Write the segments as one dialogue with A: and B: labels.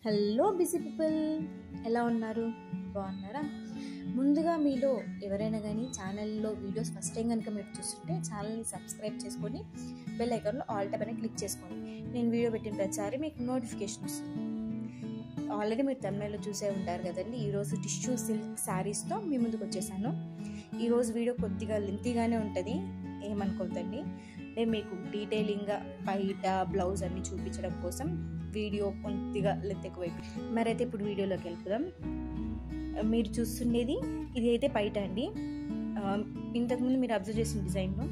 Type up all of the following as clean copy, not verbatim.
A: Hello busy people, ఎలా ఉన్నారు? బాగున్నారా? ముందుగా మీలో ఎవరైనా కానీ ఛానల్లో వీడియోస్ ఫస్ట్ టైం కనుక మీరు చూస్తుంటే ఛానల్ని సబ్స్క్రైబ్ చేసుకొని బెల్ ఐకాన్లో ఆల్ ట్యాప్ అనేది క్లిక్ చేసుకోండి. నేను వీడియో పెట్టిన ప్రతిసారి మీకు నోటిఫికేషన్ వస్తుంది. ఆల్రెడీ మీరు తమిళలో చూసే ఉంటారు కదండి. ఈరోజు టిష్యూ సిల్క్ శారీస్తో మీ ముందుకు వచ్చేసాను. ఈరోజు వీడియో కొద్దిగా లెంతీగానే ఉంటుంది, ఏమనుకోవద్దండి. నేను మీకు డీటెయిలింగ్గా బయట బ్లౌజ్ అన్ని చూపించడం కోసం వీడియో కొద్దిగా లెంత్ ఎక్కువైపోయి. మరైతే ఇప్పుడు వీడియోలోకి వెళ్ళిపోదాం. మీరు చూస్తుండేది ఇది అయితే బయట అండి. ఇంతకుముందు మీరు అబ్జర్వ్ చేసిన డిజైన్లో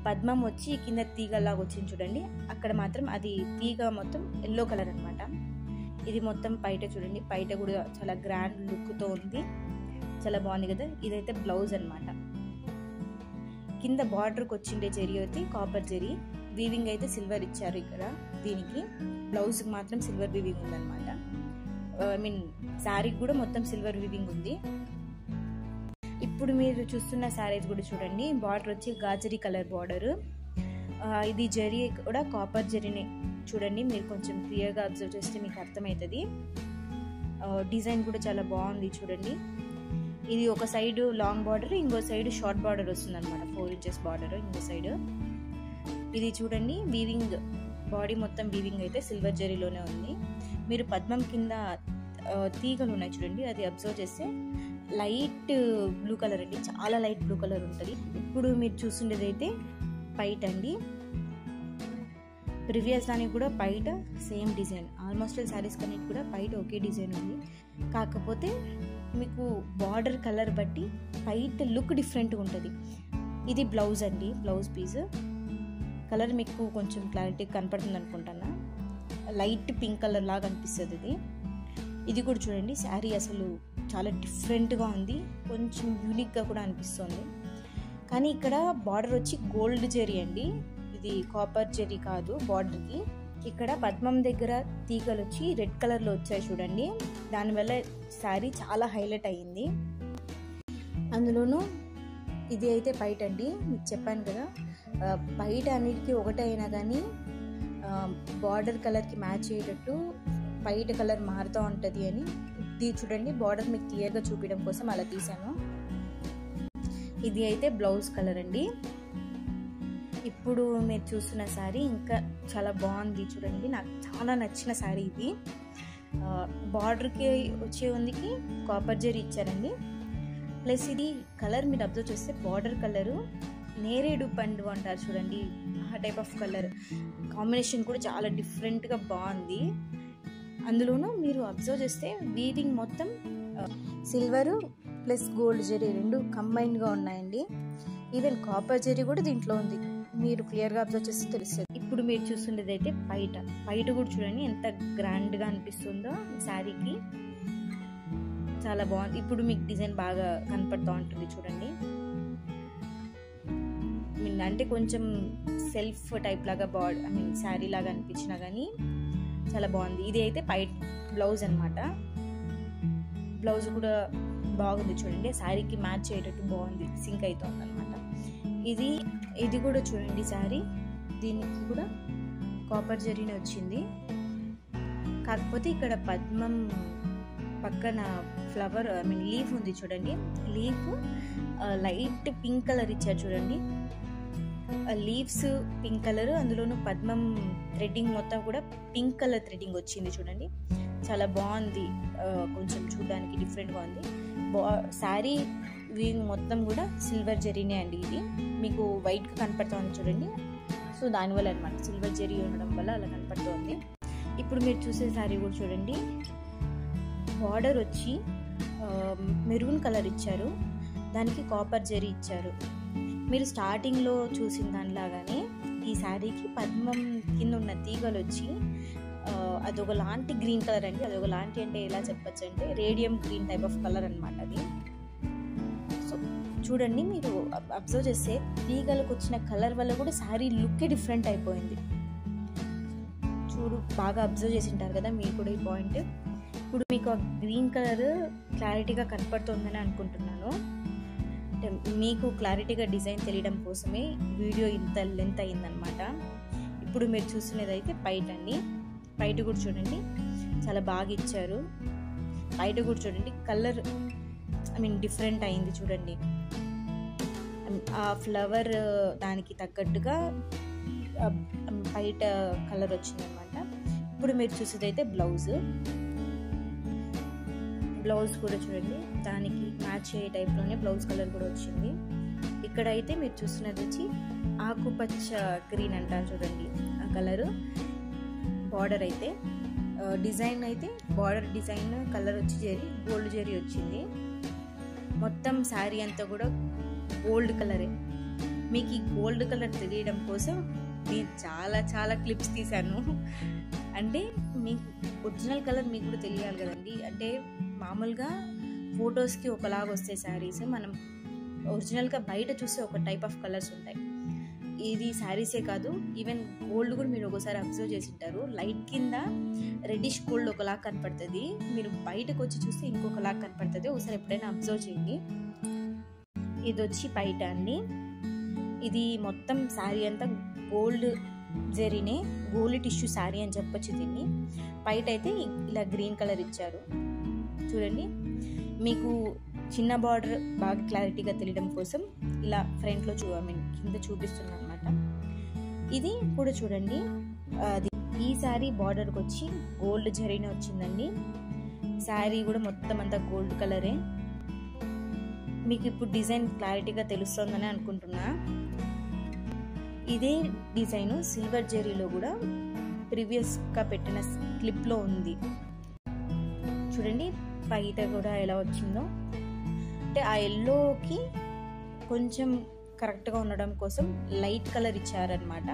A: పద్మం వచ్చి కింద తీగలాగా వచ్చింది చూడండి. అక్కడ మాత్రం అది తీగ మొత్తం ఎల్లో కలర్ అనమాట. ఇది మొత్తం బయట చూడండి. బయట కూడా చాలా గ్రాండ్ లుక్తో ఉంది, చాలా బాగుంది కదా. ఇదైతే బ్లౌజ్ అనమాట. కింద బార్డర్కి వచ్చిండే జరీ అయితే కాపర్ జరీ, వీవింగ్ అయితే సిల్వర్ ఇచ్చారు ఇక్కడ. దీనికి బ్లౌజ్కి మాత్రం సిల్వర్ వీవింగ్ ఉందన్నమాట. శారీకి కూడా మొత్తం సిల్వర్ వీవింగ్ ఉంది. ఇప్పుడు మీరు చూస్తున్న శారీస్ కూడా చూడండి. బార్డర్ వచ్చి గాజరీ కలర్ బార్డర్. ఇది జరీ కూడా కాపర్ జరీనే చూడండి. మీరు కొంచెం క్లియర్గా అబ్జర్వ్ చేస్తే మీకు అర్థమవుతుంది. డిజైన్ కూడా చాలా బాగుంది చూడండి. ఇది ఒక సైడ్ లాంగ్ బార్డర్, ఇంకో సైడ్ షార్ట్ బార్డర్ వస్తుంది అనమాట. 4 ఇంచెస్ బార్డర్ ఇంకో సైడ్. ఇది చూడండి వీవింగ్, బాడీ మొత్తం వీవింగ్ అయితే సిల్వర్ జరీలోనే ఉంది. మీరు పద్మం కింద తీగలు ఉన్నాయి చూడండి, అది అబ్జర్వ్ చేస్తే లైట్ బ్లూ కలర్ అండి, చాలా లైట్ బ్లూ కలర్ ఉంటుంది. ఇప్పుడు మీరు చూస్తుండేది అయితే పైట్ అండి. ప్రీవియస్ దానికి కూడా బయట సేమ్ డిజైన్, ఆల్మోస్ట్ శారీస్ కన్నీ కూడా బయట ఒకే డిజైన్ ఉంది. కాకపోతే మీకు బార్డర్ కలర్ బట్టి బయట లుక్ డిఫరెంట్గా ఉంటుంది. ఇది బ్లౌజ్ అండి, బ్లౌజ్ పీస్. కలర్ మీకు కొంచెం క్లారిటీ కనపడుతుంది అనుకుంటున్నా. లైట్ పింక్ కలర్ లాగా అనిపిస్తుంది ఇది కూడా చూడండి. శారీ అసలు చాలా డిఫరెంట్గా ఉంది, కొంచెం యూనిక్గా కూడా అనిపిస్తుంది. కానీ ఇక్కడ బార్డర్ వచ్చి గోల్డ్ జరీ అండి, ఇది కాపర్ జరీ కాదు బార్డర్కి. ఇక్కడ పద్మం దగ్గర తీగలు వచ్చి రెడ్ కలర్లో వచ్చాయి చూడండి. దానివల్ల శారీ చాలా హైలైట్ అయ్యింది. అందులోనూ ఇది అయితే బయట అండి, మీకు చెప్పాను కదా బయట అన్నిటికీ ఒకటే అయినా కానీ బార్డర్ కలర్కి మ్యాచ్ అయ్యేటట్టు బయట కలర్ మారుతూ ఉంటుంది అని. ఇది చూడండి, బార్డర్ మీకు క్లియర్గా చూపించడం కోసం అలా తీసాను. ఇది అయితే బ్లౌజ్ కలర్ అండి. ఇప్పుడు మీరు చూస్తున్న శారీ ఇంకా చాలా బాగుంది చూడండి. నాకు చాలా నచ్చిన శారీ ఇది. బార్డర్కి వచ్చే ఉందికి కాపర్ జరీ ఇచ్చారండి. ప్లస్ ఇది కలర్ మీరు అబ్జర్వ్ చేస్తే బార్డర్ కలరు నేరేడు పండు అంటారు చూడండి, ఆ టైప్ ఆఫ్ కలర్ కాంబినేషన్ కూడా చాలా డిఫరెంట్గా బాగుంది. అందులోనూ మీరు అబ్జర్వ్ చేస్తే వీవింగ్ మొత్తం సిల్వరు ప్లస్ గోల్డ్ జరీ రెండు కంబైన్డ్గా ఉన్నాయండి. ఈవెన్ కాపర్ జరీ కూడా దీంట్లో ఉంది, మీరు క్లియర్గా అబ్జర్వ్ చేస్తే తెలుస్తుంది. ఇప్పుడు మీరు చూస్తుండేది అయితే బయట కూడా చూడండి ఎంత గ్రాండ్గా అనిపిస్తుందో ఈ శారీకి. చాలా బాగుంది. ఇప్పుడు మీకు డిజైన్ బాగా కనపడుతూ ఉంటుంది చూడండి. అంటే కొంచెం సెల్ఫ్ టైప్ లాగా శారీ లాగా అనిపించినా కానీ చాలా బాగుంది. ఇది అయితే బ్లౌజ్ అనమాట. బ్లౌజ్ కూడా బాగుంది చూడండి, శారీకి మ్యాచ్ అయ్యేటట్టు బాగుంది, సింక్ అవుతుంది అనమాట. ఇది కూడా చూడండి శారీ, దీనికి కూడా కాపర్ జరీనే వచ్చింది. కాకపోతే ఇక్కడ పద్మం పక్కన ఫ్లవర్ లీఫ్ ఉంది చూడండి. లీఫ్ లైట్ పింక్ కలర్ ఇచ్చారు చూడండి. లీవ్స్ పింక్ కలర్, అందులోనూ పద్మం థ్రెడ్డింగ్ మొత్తం కూడా పింక్ కలర్ థ్రెడ్డింగ్ వచ్చింది చూడండి. చాలా బాగుంది, కొంచెం చూడడానికి డిఫరెంట్గా ఉంది. శారీ వీవింగ్ మొత్తం కూడా సిల్వర్ జరీనే అండి. ఇది మీకు వైట్గా కనపడుతుంది చూడండి. సో దానివల్ల అనమాట సిల్వర్ జరీ ఉండడం వల్ల అలా కనపడుతుంది. ఇప్పుడు మీరు చూసే శారీ కూడా చూడండి. బార్డర్ వచ్చి మెరూన్ కలర్ ఇచ్చారు, దానికి కాపర్ జరీ ఇచ్చారు. మీరు స్టార్టింగ్లో చూసిన దానిలాగానే ఈ శారీకి పద్మం కింద ఉన్న తీగలు వచ్చి అదొక లాంటి గ్రీన్ కలర్ అండి. అదొక లాంటి అంటే ఎలా చెప్పచ్చు అంటే radium green type of colour అనమాట అది. సో చూడండి, మీరు అబ్జర్వ్ చేస్తే తీగలకు వచ్చిన కలర్ వల్ల కూడా శారీ లుక్కే డిఫరెంట్ అయిపోయింది. బాగా అబ్జర్వ్ చేసి ఉంటారు కదా మీరు కూడా ఈ పాయింట్. ఇప్పుడు మీకు ఆ గ్రీన్ కలర్ క్లారిటీగా కనపడుతుందని అనుకుంటున్నాను. అంటే మీకు క్లారిటీగా డిజైన్ తెలియడం కోసమే వీడియో ఇంత లెంత్ అయిందనమాట. ఇప్పుడు మీరు చూస్తున్నది అయితే బయట అండి. బయట కూడా చూడండి చాలా బాగా ఇచ్చారు. బయట కూడా చూడండి కలర్ డిఫరెంట్ అయింది చూడండి. ఆ ఫ్లవర్ దానికి తగ్గట్టుగా బయట కలర్ వచ్చిందనమాట. ఇప్పుడు మీరు చూసేదైతే బ్లౌజ్ కూడా చూడండి, దానికి మ్యాచ్ అయ్యే టైప్లోనే బ్లౌజ్ కలర్ కూడా వచ్చింది. ఇక్కడ అయితే మీరు చూస్తున్నది వచ్చి ఆకుపచ్చ గ్రీన్ అంటారు చూడండి, ఆ కలరు. బార్డర్ అయితే డిజైన్ అయితే బార్డర్ డిజైన్ కలర్ వచ్చి గోల్డ్ జరీ వచ్చింది. మొత్తం శారీ అంతా కూడా గోల్డ్ కలరే. మీకు ఈ గోల్డ్ కలర్ తెలియడం కోసం నేను చాలా చాలా క్లిప్స్ తీశాను. అంటే మీకు ఒరిజినల్ కలర్ మీకు కూడా తెలియాలి కదండి. అంటే మామూలుగా ఫొటోస్కి ఒకలాగా వస్తాయి శారీస్, మనం ఒరిజినల్గా బయట చూస్తే ఒక టైప్ ఆఫ్ కలర్స్ ఉంటాయి. ఇది శారీసే కాదు, ఈవెన్ గోల్డ్ కూడా మీరు ఒకసారి అబ్జర్వ్ చేసి ఉంటారు. లైట్ కింద రెడ్డిష్ గోల్డ్ ఒకలాగా కనపడుతుంది, మీరు బయటకు వచ్చి చూస్తే ఇంకొకలాగా కనపడుతుంది. ఒకసారి ఎప్పుడైనా అబ్జర్వ్ చేయండి. ఇది వచ్చి బయట అండి. ఇది మొత్తం శారీ అంతా గోల్డ్ జరీనే, గోల్డ్ టిష్యూ శారీ అని చెప్పొచ్చు దీన్ని. బయట అయితే ఇలా గ్రీన్ కలర్ ఇచ్చారు చూడండి. మీకు చిన్న బార్డర్ బాగా క్లారిటీగా తెలియడం కోసం ఇలా ఫ్రంట్లో కింద చూపిస్తున్నాను అనమాట. ఇది కూడా చూడండి, అది ఈ శారీ బార్డర్కి వచ్చి గోల్డ్ జరీనే వచ్చిందండి. శారీ కూడా మొత్తం అంతా గోల్డ్ కలరే. మీకు ఇప్పుడు డిజైన్ క్లారిటీగా తెలుస్తుందని అనుకుంటున్నా. ఇదే డిజైన్ సిల్వర్ జరీలో కూడా ప్రీవియస్గా పెట్టిన క్లిప్లో ఉంది చూడండి. బయట కూడా ఎలా వచ్చిందో, అంటే ఆ ఎల్లోకి కొంచెం కరెక్ట్గా ఉండడం కోసం లైట్ కలర్ ఇచ్చారనమాట.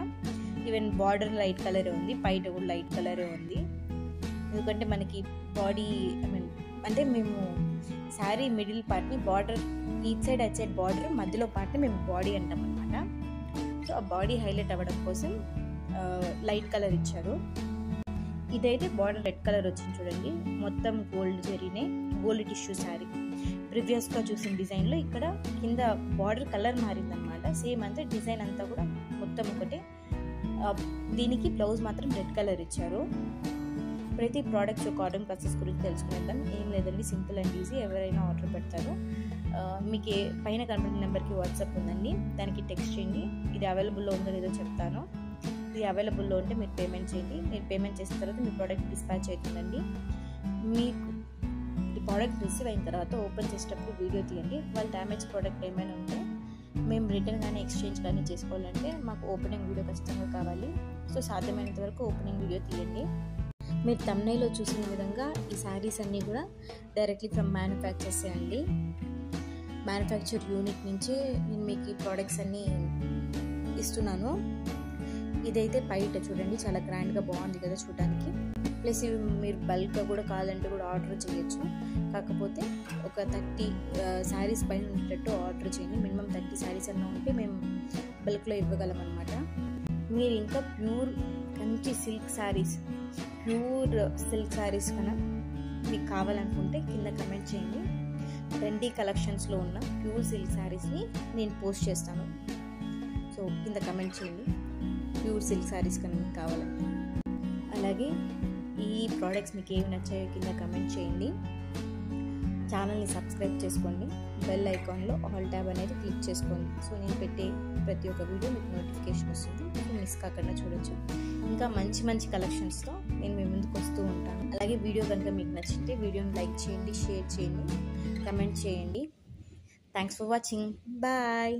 A: ఈవెన్ బార్డర్ లైట్ కలరే ఉంది, బయట కూడా లైట్ కలరే ఉంది. ఎందుకంటే మనకి బాడీ అంటే మేము శారీ మిడిల్ పార్ట్ని border each side at side border మధ్యలో పార్ట్ని మేము బాడీ అంటాం అనమాట. సో ఆ బాడీ హైలైట్ అవ్వడం కోసం లైట్ కలర్ ఇచ్చారు. ఇదైతే బార్డర్ రెడ్ కలర్ వచ్చింది చూడండి, మొత్తం గోల్డ్ జరీనే, గోల్డ్ టిష్యూ శారీ. ప్రీవియస్గా చూసిన డిజైన్లో ఇక్కడ కింద బార్డర్ కలర్ మారిందనమాట. సేమ్ అంతా డిజైన్ అంతా కూడా మొత్తం ఒకటే. దీనికి బ్లౌజ్ మాత్రం రెడ్ కలర్ ఇచ్చారు. ప్రతి ప్రోడక్ట్స్ యొక్క ఆర్డర్ ప్రాసెస్ గురించి తెలుసుకునేద్దాం. ఏం లేదండి, సింపుల్ అండ్ ఈజీ. ఎవరైనా ఆర్డర్ పెడతారు, మీకు పైన కనబడిన నెంబర్కి వాట్సాప్ ఉందండి, దానికి టెక్స్ట్ చేయండి. ఇది అవైలబుల్లో ఉందో లేదో చెప్తాను. ఇది అవైలబుల్లో ఉంటే మీరు పేమెంట్ చేయండి. మీరు పేమెంట్ చేసిన తర్వాత మీ ప్రోడక్ట్ డిస్పాచ్ అవుతుందండి. మీకు ఈ ప్రోడక్ట్ రిసీవ్ అయిన తర్వాత ఓపెన్ చేసేటప్పుడు వీడియో తీయండి. వాళ్ళు డ్యామేజ్ ప్రోడక్ట్ ఏమైనా ఉంటే మేము రిటర్న్ కానీ ఎక్స్చేంజ్ కానీ చేసుకోవాలంటే మాకు ఓపెనింగ్ వీడియో ఖచ్చితంగా కావాలి. సో సాధ్యమైనంత వరకు ఓపెనింగ్ వీడియో తీయండి. మీరు థంబ్నెయిల్లో చూసిన విధంగా ఈ శారీస్ అన్నీ కూడా డైరెక్ట్లీ ఫ్రమ్ మ్యానుఫ్యాక్చర్సే అండి. మ్యానుఫ్యాక్చర్ యూనిట్ నుంచే నేను మీకు ఈ ప్రోడక్ట్స్ అన్నీ ఇస్తున్నాను. ఇదైతే బయట చూడండి చాలా గ్రాండ్గా బాగుంది కదా చూడడానికి. ప్లస్ ఇవి మీరు బల్క్గా కూడా కావాలంటే కూడా ఆర్డర్ చేయొచ్చు. కాకపోతే ఒక 30 శారీస్ పైన ఉండేటట్టు ఆర్డర్ చేయండి. మినిమం 30 శారీస్ అన్నా ఉంటే మేము బల్క్లో ఇవ్వగలం అనమాట. మీరు ఇంకా pure Kanchi silk saris, pure silk saris కన్నా మీకు కావాలనుకుంటే కింద కమెంట్ చేయండి. ట్రెండీ కలెక్షన్స్లో ఉన్న ప్యూర్ సిల్క్ శారీస్ని నేను పోస్ట్ చేస్తాను. సో కింద కమెంట్ చేయండి ప్యూర్ సిల్క్ శారీస్ కన్నా మీకు కావాలంటే. అలాగే ఈ ప్రోడక్ట్స్ మీకు ఏమి నచ్చాయో కింద కమెంట్ చేయండి. ఛానల్ని సబ్స్క్రైబ్ చేసుకోండి. బెల్ ఐకాన్లో ఆల్ ట్యాబ్ అనేది క్లిక్ చేసుకోండి. సో నేను పెట్టే ప్రతి ఒక్క వీడియో మీకు నోటిఫికేషన్ వస్తుంది, మిస్ కాకుండా చూడొచ్చు. ఇంకా మంచి మంచి కలెక్షన్స్తో నేను మీ ముందుకు వస్తూ ఉంటాను. అలాగే వీడియో కనుక మీకు నచ్చితే వీడియోని లైక్ చేయండి, షేర్ చేయండి, కమెంట్ చేయండి. Thanks for watching. బాయ్.